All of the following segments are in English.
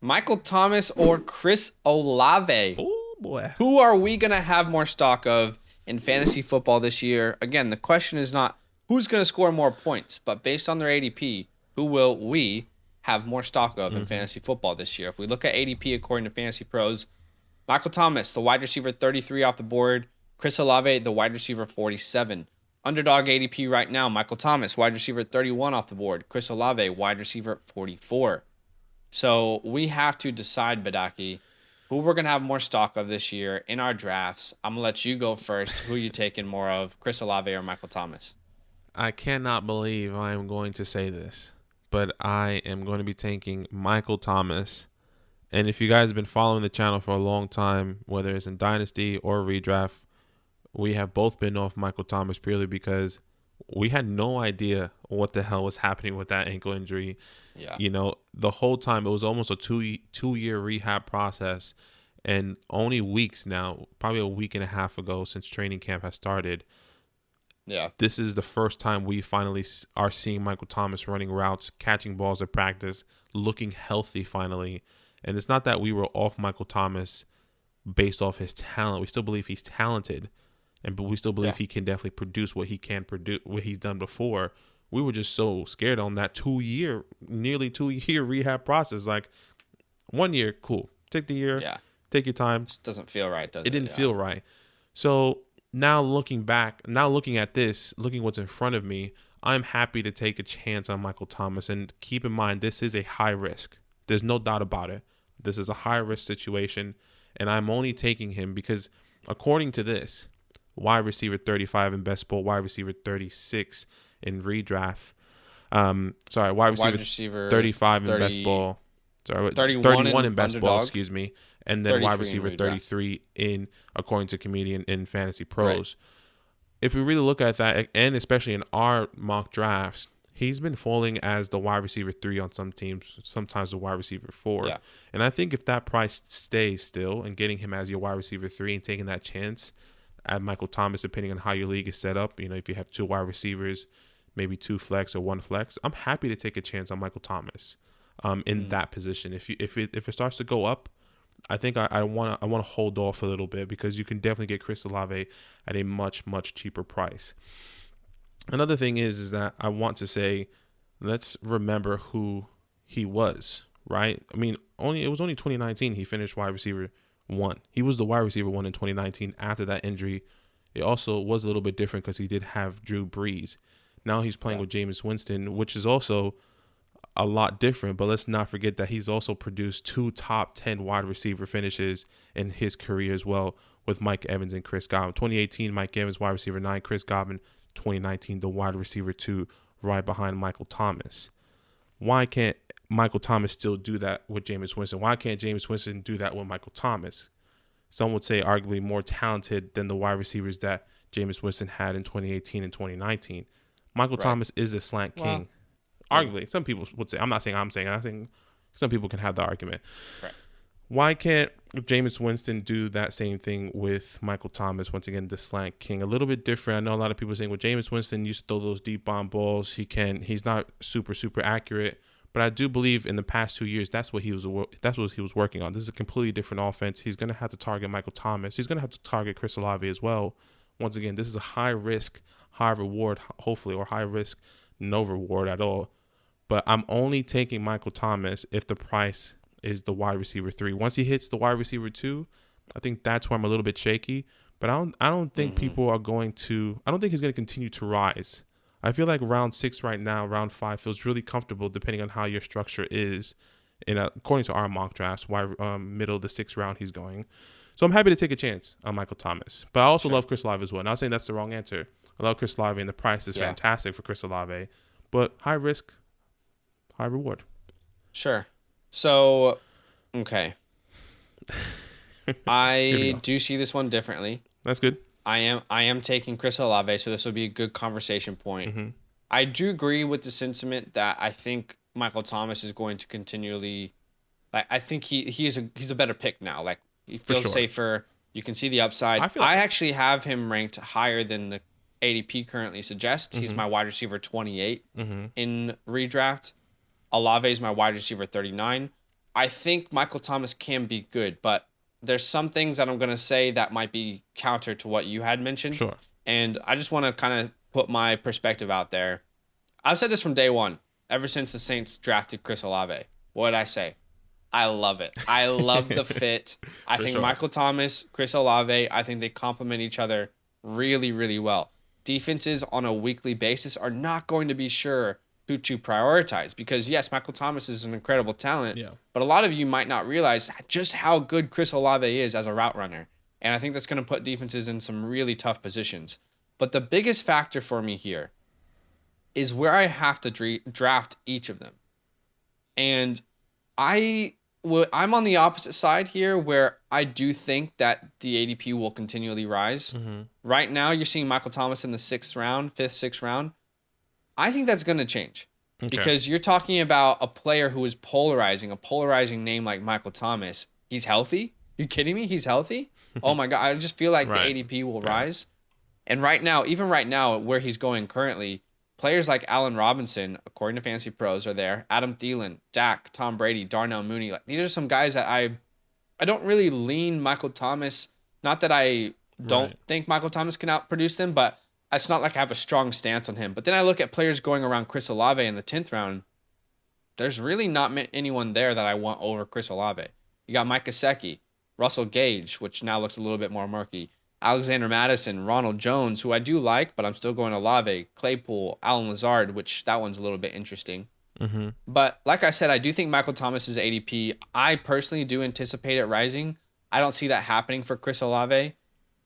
Michael Thomas or Chris Olave? Oh boy. Who are we going to have more stock of in fantasy football this year? Again, the question is not who's going to score more points, but based on their ADP, who will we have more stock of in fantasy football this year? If we look at ADP according to Fantasy Pros, Michael Thomas, the wide receiver 33 off the board. Chris Olave, the wide receiver 47. Underdog ADP right now, Michael Thomas, wide receiver 31 off the board. Chris Olave, wide receiver 44. So we have to decide, Badake, who we're going to have more stock of this year in our drafts. I'm going to let you go first. Who are you taking more of, Chris Olave or Michael Thomas? I cannot believe I am going to say this, but I am going to be taking Michael Thomas. And if you guys have been following the channel for a long time, whether it's in Dynasty or Redraft, we have both been off Michael Thomas purely because we had no idea what the hell was happening with that ankle injury. Yeah. You know, the whole time it was almost a two-year rehab process, and only weeks now, probably a week and a half ago since training camp has started. Yeah. This is the first time we finally are seeing Michael Thomas running routes, catching balls at practice, looking healthy finally. And it's not that we were off Michael Thomas based off his talent. We still believe he's talented, but we still believe he can definitely produce what he can produce, what he's done before. We were just so scared on that nearly 2 year rehab process. Like 1 year, cool. Take the year, take your time. Just doesn't feel right, does it? It didn't feel right. So now looking at this, looking what's in front of me, I'm happy to take a chance on Michael Thomas. And keep in mind, this is a high risk. There's no doubt about it. This is a high risk situation. And I'm only taking him because according to this, wide receiver 35 in best ball, wide receiver 36 in redraft. Wide receiver 35 in best ball. 31 in best ball, excuse me. And then wide receiver 33 in, according to Comedian, in Fantasy Pros. Right. If we really look at that, and especially in our mock drafts, he's been falling as the wide receiver 3 on some teams, sometimes the wide receiver 4. Yeah. And I think if that price stays still and getting him as your wide receiver 3 and taking that chance at Michael Thomas, depending on how your league is set up, you know, if you have 2 wide receivers, maybe 2 flex or 1 flex, I'm happy to take a chance on Michael Thomas in that position. If it starts to go up, I think I want to hold off a little bit because you can definitely get Chris Olave at a much, much cheaper price. Another thing is that I want to say, let's remember who he was, right? I mean, it was only 2019 he finished wide receiver 1. He was the wide receiver 1 in 2019 after that injury. It also was a little bit different because he did have Drew Brees. Now he's playing with Jameis Winston, which is also a lot different, but let's not forget that he's also produced 2 top 10 wide receiver finishes in his career as well with Mike Evans and Chris Godwin. 2018, Mike Evans, wide receiver 9, Chris Godwin, 2019, the wide receiver 2, right behind Michael Thomas. Why can't Michael Thomas still do that with Jameis Winston? Why can't Jameis Winston do that with Michael Thomas? Some would say arguably more talented than the wide receivers that Jameis Winston had in 2018 and 2019. Michael Thomas is a slant king. Arguably, some people would say. I think some people can have the argument. Right. Why can't Jameis Winston do that same thing with Michael Thomas? Once again, the slant king. A little bit different. I know a lot of people saying, well, Jameis Winston used to throw those deep bomb balls. He's not super accurate. But I do believe in the past 2 years, that's what he was working on. This is a completely different offense. He's going to have to target Michael Thomas. He's going to have to target Chris Olave as well. Once again, this is a high risk, high reward, hopefully, or high risk, no reward at all. But I'm only taking Michael Thomas if the price is the wide receiver 3. Once he hits the wide receiver 2, I think that's where I'm a little bit shaky. But I don't think people are going to. I don't think he's going to continue to rise. I feel like round 6 right now, round 5 feels really comfortable depending on how your structure is. According to our mock drafts, middle of the 6th round he's going. So I'm happy to take a chance on Michael Thomas. But I also love Chris Olave as well. Not saying that's the wrong answer. I love Chris Olave and the price is fantastic for Chris Olave. But high risk, high reward. Sure. So, okay. I do see this one differently. That's good. I am taking Chris Olave, so this will be a good conversation point. Mm-hmm. I do agree with the sentiment that I think Michael Thomas is going to continually, I think he's a better pick now. Like, he feels safer. You can see the upside. I actually have him ranked higher than the ADP currently suggests. Mm-hmm. He's my wide receiver 28 in redraft. Olave is my wide receiver 39. I think Michael Thomas can be good, but there's some things that I'm going to say that might be counter to what you had mentioned. Sure. And I just want to kind of put my perspective out there. I've said this from day one, ever since the Saints drafted Chris Olave. What did I say? I love it. I love the fit. I think Michael Thomas, Chris Olave, I think they complement each other really, really well. Defenses on a weekly basis are not going to be sure who to prioritize because, yes, Michael Thomas is an incredible talent, but a lot of you might not realize just how good Chris Olave is as a route runner. And I think that's going to put defenses in some really tough positions. But the biggest factor for me here is where I have to draft each of them. And I'm on the opposite side here where I do think that the ADP will continually rise. Mm-hmm. Right now, you're seeing Michael Thomas in the 6th, round. I think that's going to change because you're talking about a player who is polarizing, a polarizing name like Michael Thomas. He's healthy. You kidding me? He's healthy? Oh my God. I just feel like the ADP will rise. And even right now, where he's going currently, players like Allen Robinson, according to Fantasy Pros, are there. Adam Thielen, Dak, Tom Brady, Darnell Mooney. Like, these are some guys that I don't really lean Michael Thomas. Not that I don't think Michael Thomas can outproduce them, but it's not like I have a strong stance on him. But then I look at players going around Chris Olave in the 10th round. There's really not anyone there that I want over Chris Olave. You got Mike Gesicki, Russell Gage, which now looks a little bit more murky, Alexander Madison, Ronald Jones, who I do like, but I'm still going Olave, Claypool, Alan Lazard, which that one's a little bit interesting. Mm-hmm. But like I said, I do think Michael Thomas is ADP. I personally do anticipate it rising. I don't see that happening for Chris Olave.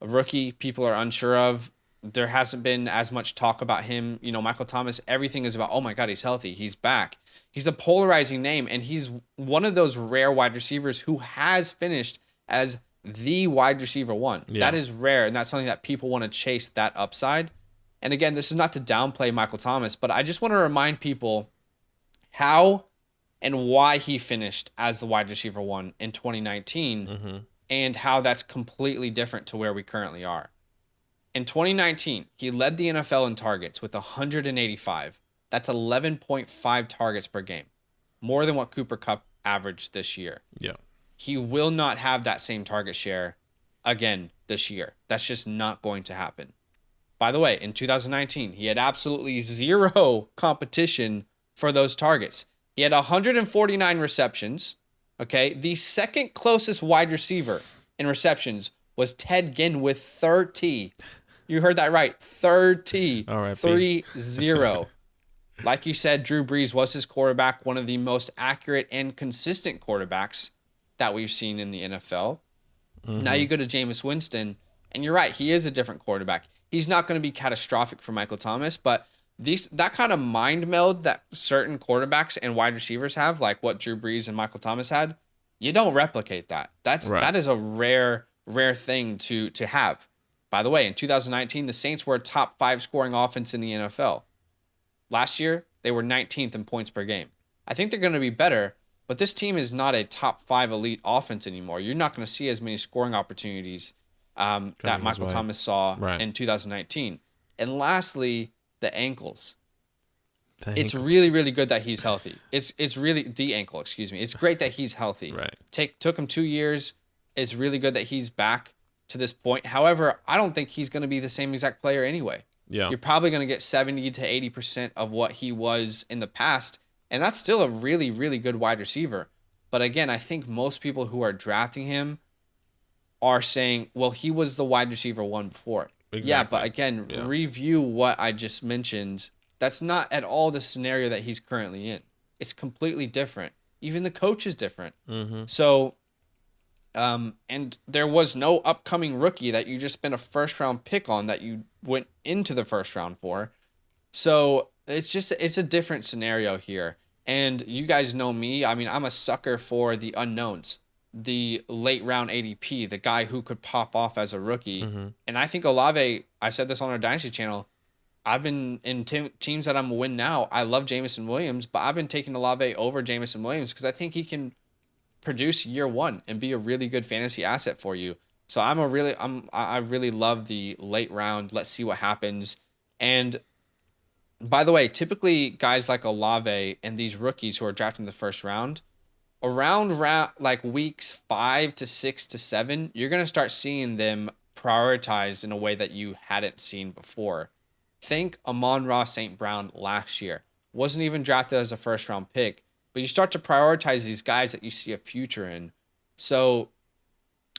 A rookie people are unsure of. There hasn't been as much talk about him. You know, Michael Thomas, everything is about, oh my God, he's healthy. He's back. He's a polarizing name, and he's one of those rare wide receivers who has finished as the wide receiver one. Yeah. That is rare, and that's something that people want to chase that upside. And again, this is not to downplay Michael Thomas, but I just want to remind people how and why he finished as the wide receiver one in 2019 and how that's completely different to where we currently are. In 2019, he led the NFL in targets with 185. That's 11.5 targets per game, more than what Cooper Kupp averaged this year. Yeah. He will not have that same target share again this year. That's just not going to happen. By the way, in 2019, he had absolutely zero competition for those targets. He had 149 receptions. Okay. The second closest wide receiver in receptions was Ted Ginn with 30. You heard that right. 30. All right. 3-0. Like you said, Drew Brees was his quarterback, one of the most accurate and consistent quarterbacks that we've seen in the NFL. Now you go to Jameis Winston, and you're right. He is a different quarterback. He's not going to be catastrophic for Michael Thomas, but that kind of mind meld that certain quarterbacks and wide receivers have, like what Drew Brees and Michael Thomas had, you don't replicate that. That is a rare thing to have. By the way, in 2019, the Saints were a top 5 scoring offense in the NFL. Last year, they were 19th in points per game. I think they're going to be better, but this team is not a top 5 elite offense anymore. You're not going to see as many scoring opportunities that Michael Thomas saw in 2019. And lastly, the ankles. It's really, really good that he's healthy. It's really the ankle, excuse me. It's great that he's healthy. Took him 2 years. It's really good that he's back to this point. However, I don't think he's going to be the same exact player anyway. Yeah. You're probably going to get 70 to 80% of what he was in the past, and that's still a really, really good wide receiver. But again, I think most people who are drafting him are saying, well, he was the wide receiver one before. Exactly. Yeah, but again, review what I just mentioned. That's not at all the scenario that he's currently in. It's completely different. Even the coach is different. So, and there was no upcoming rookie that you just spent a first-round pick on that you went into the first round for. So it's a different scenario here. And you guys know me. I mean, I'm a sucker for the unknowns, the late round ADP, the guy who could pop off as a rookie. And I think Olave, I said this on our Dynasty channel, I've been in teams that I'm a win now. I love Jameson Williams, but I've been taking Olave over Jameson Williams because I think he can produce year one and be a really good fantasy asset for you. So I really love the late round. Let's see what happens. And by the way, typically guys like Olave and these rookies who are drafted in the first round, around like weeks 5 to 6 to 7, you're going to start seeing them prioritized in a way that you hadn't seen before. Think Amon-Ra St. Brown last year. Wasn't even drafted as a first-round pick, but you start to prioritize these guys that you see a future in. So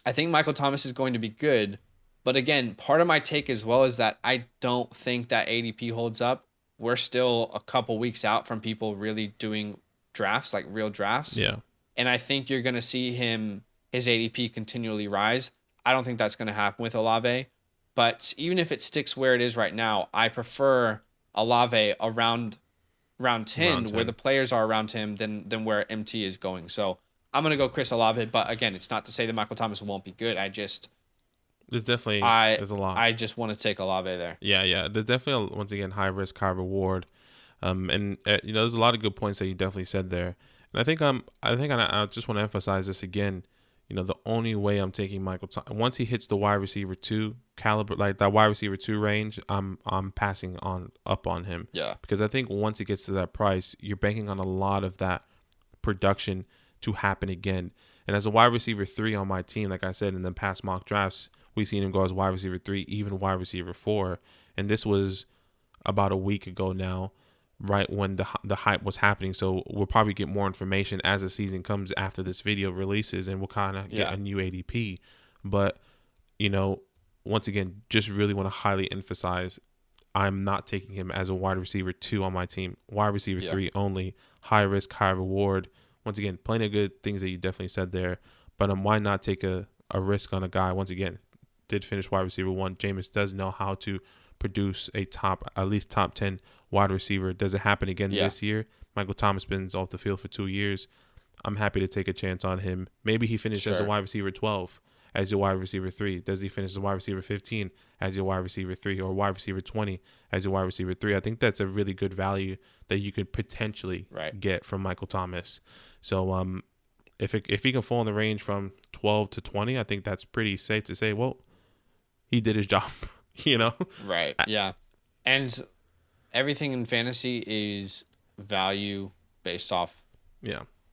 I think Michael Thomas is going to be good. But again, part of my take as well is that I don't think that ADP holds up. We're still a couple weeks out from people really doing drafts, like real drafts. Yeah. And I think you're going to see his ADP continually rise. I don't think that's going to happen with Olave. But even if it sticks where it is right now, I prefer Olave around round 10, where the players are around him than where MT is going. So I'm going to go Chris Olave. But again, it's not to say that Michael Thomas won't be good. There's definitely there's a lot. I just want to take Olave there. Yeah. There's definitely, once again, high risk, high reward. There's a lot of good points that you definitely said there. And I think I just want to emphasize this again. The only way I'm taking Michael Thomas, once he hits the wide receiver 2 caliber, like that wide receiver 2 range, I'm passing up on him. Yeah. Because I think once it gets to that price, you're banking on a lot of that production to happen again. And as a wide receiver 3 on my team, like I said in the past mock drafts, we've seen him go as wide receiver 3, even wide receiver 4. And this was about a week ago now, right when the hype was happening. So we'll probably get more information as the season comes after this video releases, and we'll kind of get a new ADP. But, once again, just really want to highly emphasize, I'm not taking him as a wide receiver 2 on my team. Wide receiver 3 only, high risk, high reward. Once again, plenty of good things that you definitely said there. But why not take a risk on a guy? Once again, did finish wide receiver 1. Jameis does know how to produce at least top 10 wide receiver. Does it happen again this year? Michael Thomas been off the field for 2 years. I'm happy to take a chance on him. Maybe he finished as a wide receiver 12 as your wide receiver 3. Does he finish as a wide receiver 15 as your wide receiver 3, or wide receiver 20 as your wide receiver 3? I think that's a really good value that you could potentially get from Michael Thomas. So if he can fall in the range from 12 to 20, I think that's pretty safe to say, well, he did his job. Right. Yeah. And everything in fantasy is value based off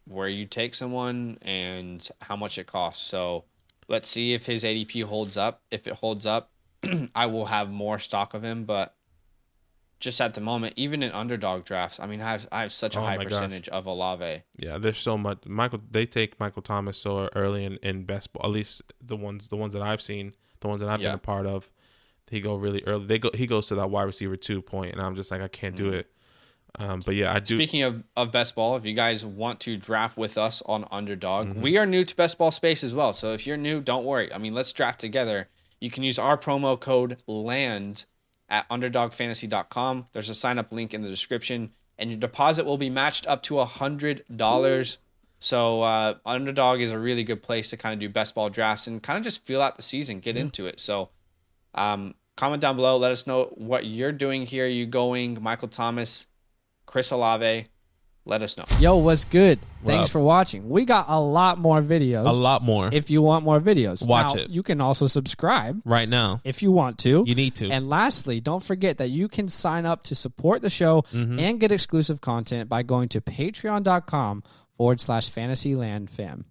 where you take someone and how much it costs. So let's see if his ADP holds up. If it holds up, I will have more stock of him. But just at the moment, even in underdog drafts, I mean, I have such a high percentage of Olave. Yeah, there's so much. They take Michael Thomas so early in best ball. At least the ones that I've seen, the ones that I've been a part of. He go really early. He goes to that wide receiver 2 point, and I'm just like, I can't do it. But yeah, I do. Speaking of best ball, if you guys want to draft with us on Underdog, we are new to best ball space as well. So if you're new, don't worry. I mean, let's draft together. You can use our promo code LAND at underdogfantasy.com. There's a sign up link in the description, and your deposit will be matched up to $100. So Underdog is a really good place to kind of do best ball drafts and kind of just feel out the season, get into it. So comment down below. Let us know what you're doing here. Are you going Michael Thomas, Chris Olave? Let us know. Yo, what's good? Thanks for watching. We got a lot more videos. A lot more. If you want more videos. Watch now, it. You can also subscribe. Right now. If you want to. You need to. And lastly, don't forget that you can sign up to support the show and get exclusive content by going to patreon.com/FantasyLandFam.